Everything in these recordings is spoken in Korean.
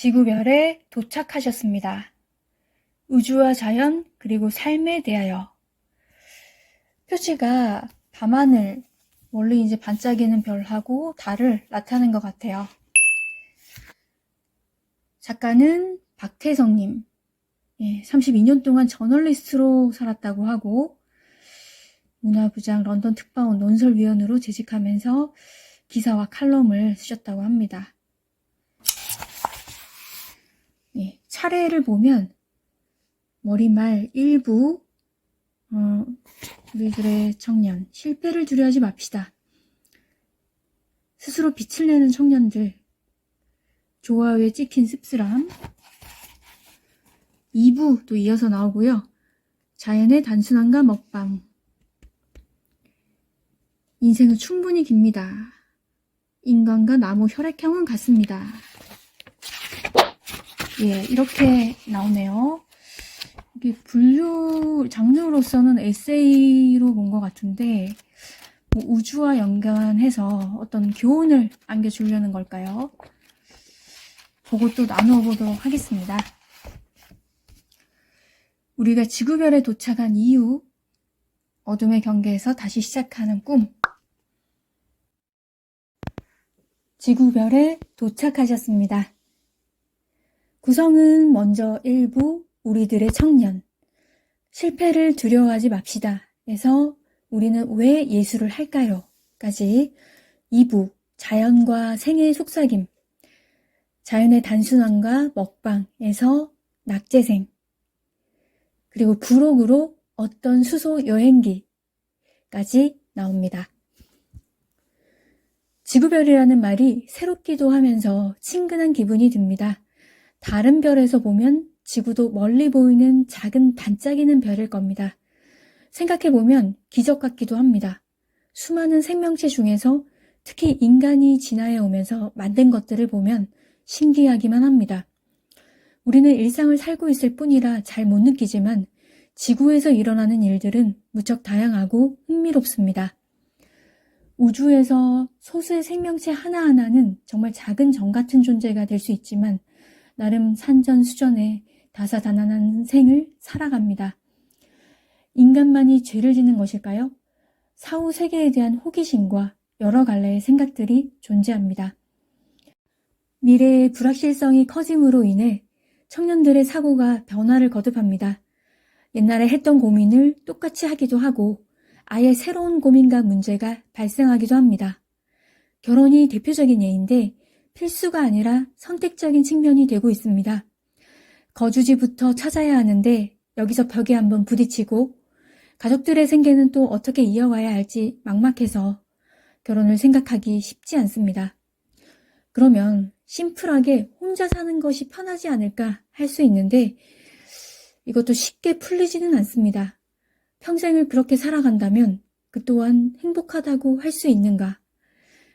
지구별에 도착하셨습니다. 우주와 자연 그리고 삶에 대하여. 표지가 밤하늘, 멀리 이제 반짝이는 별하고 달을 나타낸 것 같아요. 작가는 박태성님. 32년 동안 저널리스트로 살았다고 하고 문화부장 런던 특파원 논설위원으로 재직하면서 기사와 칼럼을 쓰셨다고 합니다. 차례를 보면 머리말 1부 우리들의 청년, 실패를 두려워하지 맙시다. 스스로 빛을 내는 청년들, 조화에 찍힌 씁쓸함. 2부 또 이어서 나오고요. 자연의 단순함과 먹방. 인생은 충분히 깁니다. 인간과 나무 혈액형은 같습니다. 이렇게 나오네요. 이게 분류 장르로서는 에세이로 본 것 같은데 우주와 연관해서 어떤 교훈을 안겨주려는 걸까요? 보고 또 나누어 보도록 하겠습니다. 우리가 지구별에 도착한 이유, 어둠의 경계에서 다시 시작하는 꿈. 지구별에 도착하셨습니다. 구성은 먼저 1부 우리들의 청년, 실패를 두려워하지 맙시다 에서 우리는 왜 예술을 할까요? 까지 2부 자연과 생의 속삭임, 자연의 단순함과 먹방에서 낙재생, 그리고 부록으로 어떤 수소 여행기까지 나옵니다. 지구별이라는 말이 새롭기도 하면서 친근한 기분이 듭니다. 다른 별에서 보면 지구도 멀리 보이는 작은 반짝이는 별일 겁니다. 생각해보면 기적 같기도 합니다. 수많은 생명체 중에서 특히 인간이 진화해 오면서 만든 것들을 보면 신기하기만 합니다. 우리는 일상을 살고 있을 뿐이라 잘 못 느끼지만 지구에서 일어나는 일들은 무척 다양하고 흥미롭습니다. 우주에서 소수의 생명체 하나하나는 정말 작은 점 같은 존재가 될 수 있지만 나름 산전수전에 다사다난한 생을 살아갑니다. 인간만이 죄를 짓는 것일까요? 사후 세계에 대한 호기심과 여러 갈래의 생각들이 존재합니다. 미래의 불확실성이 커짐으로 인해 청년들의 사고가 변화를 거듭합니다. 옛날에 했던 고민을 똑같이 하기도 하고 아예 새로운 고민과 문제가 발생하기도 합니다. 결혼이 대표적인 예인데 필수가 아니라 선택적인 측면이 되고 있습니다. 거주지부터 찾아야 하는데 여기서 벽에 한번 부딪히고 가족들의 생계는 또 어떻게 이어가야 할지 막막해서 결혼을 생각하기 쉽지 않습니다. 그러면 심플하게 혼자 사는 것이 편하지 않을까 할 수 있는데 이것도 쉽게 풀리지는 않습니다. 평생을 그렇게 살아간다면 그 또한 행복하다고 할 수 있는가?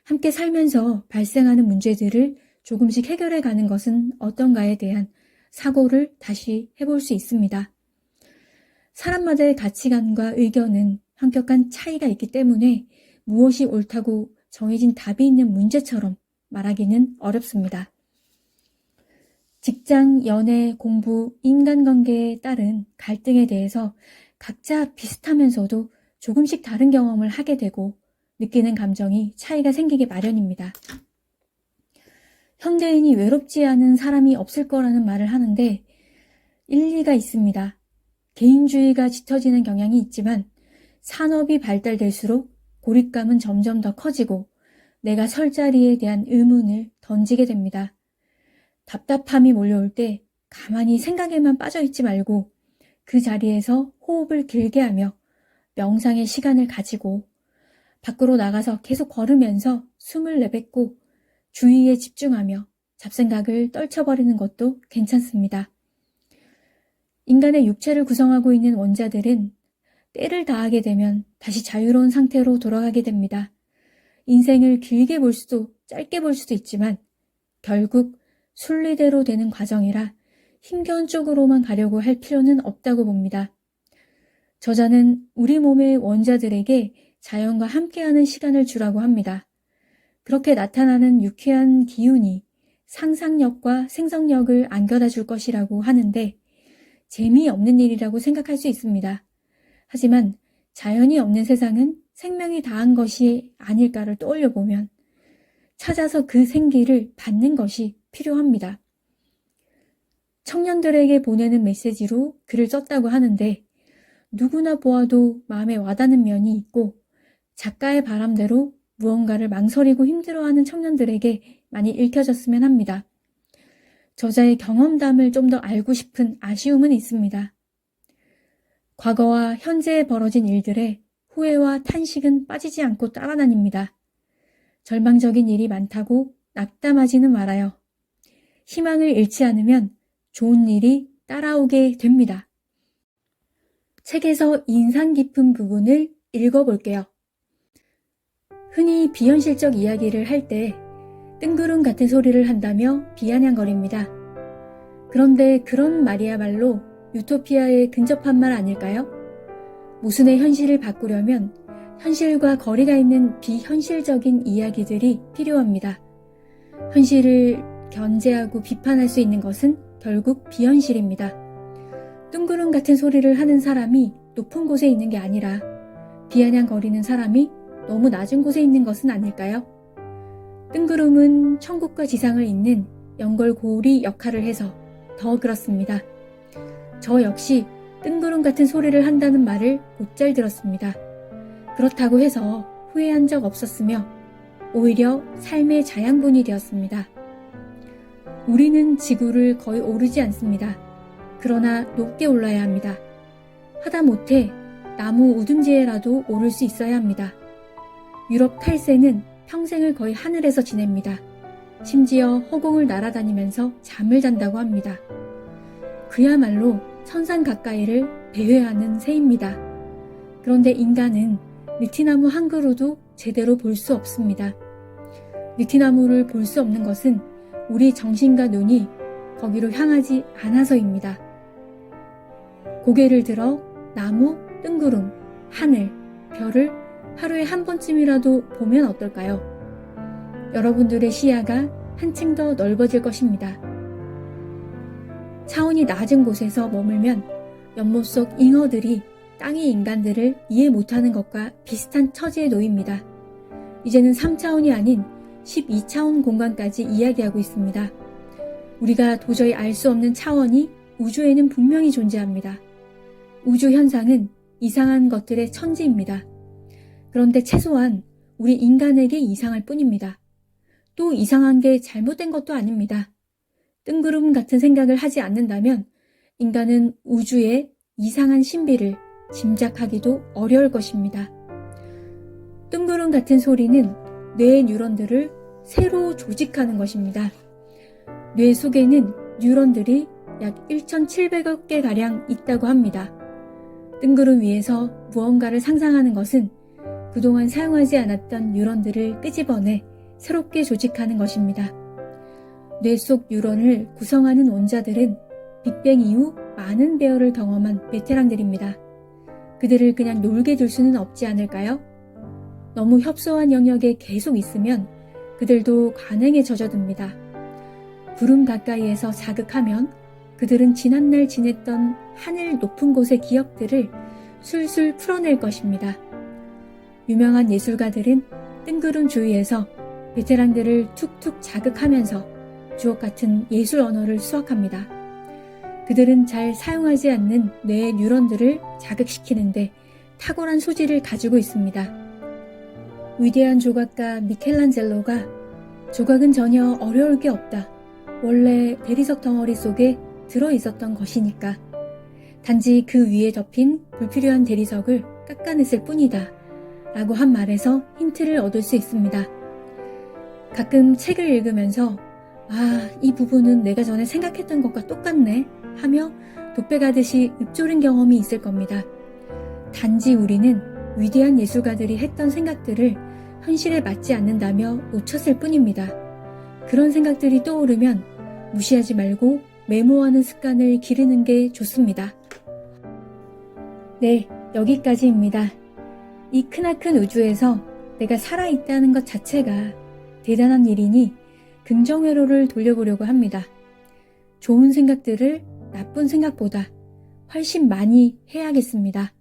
함께 살면서 발생하는 문제들을 조금씩 해결해 가는 것은 어떤가에 대한 사고를 다시 해볼 수 있습니다. 사람마다의 가치관과 의견은 현격한 차이가 있기 때문에 무엇이 옳다고 정해진 답이 있는 문제처럼 말하기는 어렵습니다. 직장, 연애, 공부, 인간관계에 따른 갈등에 대해서 각자 비슷하면서도 조금씩 다른 경험을 하게 되고 느끼는 감정이 차이가 생기게 마련입니다. 현대인이 외롭지 않은 사람이 없을 거라는 말을 하는데 일리가 있습니다. 개인주의가 짙어지는 경향이 있지만 산업이 발달될수록 고립감은 점점 더 커지고 내가 설 자리에 대한 의문을 던지게 됩니다. 답답함이 몰려올 때 가만히 생각에만 빠져있지 말고 그 자리에서 호흡을 길게 하며 명상의 시간을 가지고 밖으로 나가서 계속 걸으면서 숨을 내뱉고 주위에 집중하며 잡생각을 떨쳐버리는 것도 괜찮습니다. 인간의 육체를 구성하고 있는 원자들은 때를 다하게 되면 다시 자유로운 상태로 돌아가게 됩니다. 인생을 길게 볼 수도 짧게 볼 수도 있지만 결국 순리대로 되는 과정이라 힘겨운 쪽으로만 가려고 할 필요는 없다고 봅니다. 저자는 우리 몸의 원자들에게 자연과 함께하는 시간을 주라고 합니다. 그렇게 나타나는 유쾌한 기운이 상상력과 생성력을 안겨다 줄 것이라고 하는데 재미없는 일이라고 생각할 수 있습니다. 하지만 자연이 없는 세상은 생명이 다한 것이 아닐까를 떠올려 보면 찾아서 그 생기를 받는 것이 필요합니다. 청년들에게 보내는 메시지로 글을 썼다고 하는데 누구나 보아도 마음에 와닿는 면이 있고 작가의 바람대로 무언가를 망설이고 힘들어하는 청년들에게 많이 읽혀졌으면 합니다. 저자의 경험담을 좀 더 알고 싶은 아쉬움은 있습니다. 과거와 현재에 벌어진 일들에 후회와 탄식은 빠지지 않고 따라다닙니다. 절망적인 일이 많다고 낙담하지는 말아요. 희망을 잃지 않으면 좋은 일이 따라오게 됩니다. 책에서 인상 깊은 부분을 읽어볼게요. 흔히 비현실적 이야기를 할 때 뜬구름 같은 소리를 한다며 비아냥거립니다. 그런데 그런 말이야말로 유토피아에 근접한 말 아닐까요? 모순의 현실을 바꾸려면 현실과 거리가 있는 비현실적인 이야기들이 필요합니다. 현실을 견제하고 비판할 수 있는 것은 결국 비현실입니다. 뜬구름 같은 소리를 하는 사람이 높은 곳에 있는 게 아니라 비아냥거리는 사람이 너무 낮은 곳에 있는 것은 아닐까요? 뜬구름은 천국과 지상을 잇는 연결고리 역할을 해서 더 그렇습니다. 저 역시 뜬구름 같은 소리를 한다는 말을 곧잘 들었습니다. 그렇다고 해서 후회한 적 없었으며 오히려 삶의 자양분이 되었습니다. 우리는 지구를 거의 오르지 않습니다. 그러나 높게 올라야 합니다. 하다못해 나무 우둥지에라도 오를 수 있어야 합니다. 유럽 8세는 평생을 거의 하늘에서 지냅니다. 심지어 허공을 날아다니면서 잠을 잔다고 합니다. 그야말로 천상 가까이를 배회하는 새입니다. 그런데 인간은 느티나무 한 그루도 제대로 볼 수 없습니다. 느티나무를 볼 수 없는 것은 우리 정신과 눈이 거기로 향하지 않아서입니다. 고개를 들어 나무, 뜬구름, 하늘, 별을 하루에 한 번쯤이라도 보면 어떨까요? 여러분들의 시야가 한층 더 넓어질 것입니다. 차원이 낮은 곳에서 머물면 연못 속 잉어들이 땅의 인간들을 이해 못하는 것과 비슷한 처지에 놓입니다. 이제는 3차원이 아닌 12차원 공간까지 이야기하고 있습니다. 우리가 도저히 알 수 없는 차원이 우주에는 분명히 존재합니다. 우주 현상은 이상한 것들의 천지입니다. 그런데 최소한 우리 인간에게 이상할 뿐입니다. 또 이상한 게 잘못된 것도 아닙니다. 뜬구름 같은 생각을 하지 않는다면 인간은 우주의 이상한 신비를 짐작하기도 어려울 것입니다. 뜬구름 같은 소리는 뇌의 뉴런들을 새로 조직하는 것입니다. 뇌 속에는 뉴런들이 약 1,700억 개가량 있다고 합니다. 뜬구름 위에서 무언가를 상상하는 것은 그동안 사용하지 않았던 뉴런들을 끄집어내 새롭게 조직하는 것입니다. 뇌 속 뉴런을 구성하는 원자들은 빅뱅 이후 많은 배열을 경험한 베테랑들입니다. 그들을 그냥 놀게 둘 수는 없지 않을까요? 너무 협소한 영역에 계속 있으면 그들도 관행에 젖어듭니다. 구름 가까이에서 자극하면 그들은 지난날 지냈던 하늘 높은 곳의 기억들을 술술 풀어낼 것입니다. 유명한 예술가들은 뜬구름 주위에서 베테랑들을 툭툭 자극하면서 주옥 같은 예술 언어를 수확합니다. 그들은 잘 사용하지 않는 뇌의 뉴런들을 자극시키는데 탁월한 소질을 가지고 있습니다. 위대한 조각가 미켈란젤로가 조각은 전혀 어려울 게 없다. 원래 대리석 덩어리 속에 들어있었던 것이니까. 단지 그 위에 덮인 불필요한 대리석을 깎아냈을 뿐이다. 라고 한 말에서 힌트를 얻을 수 있습니다. 가끔 책을 읽으면서 이 부분은 내가 전에 생각했던 것과 똑같네 하며 독백하듯이 읊조린 경험이 있을 겁니다. 단지 우리는 위대한 예술가들이 했던 생각들을 현실에 맞지 않는다며 놓쳤을 뿐입니다. 그런 생각들이 떠오르면 무시하지 말고 메모하는 습관을 기르는 게 좋습니다. 네, 여기까지입니다. 이 크나큰 우주에서 내가 살아있다는 것 자체가 대단한 일이니 긍정회로를 돌려보려고 합니다. 좋은 생각들을 나쁜 생각보다 훨씬 많이 해야겠습니다.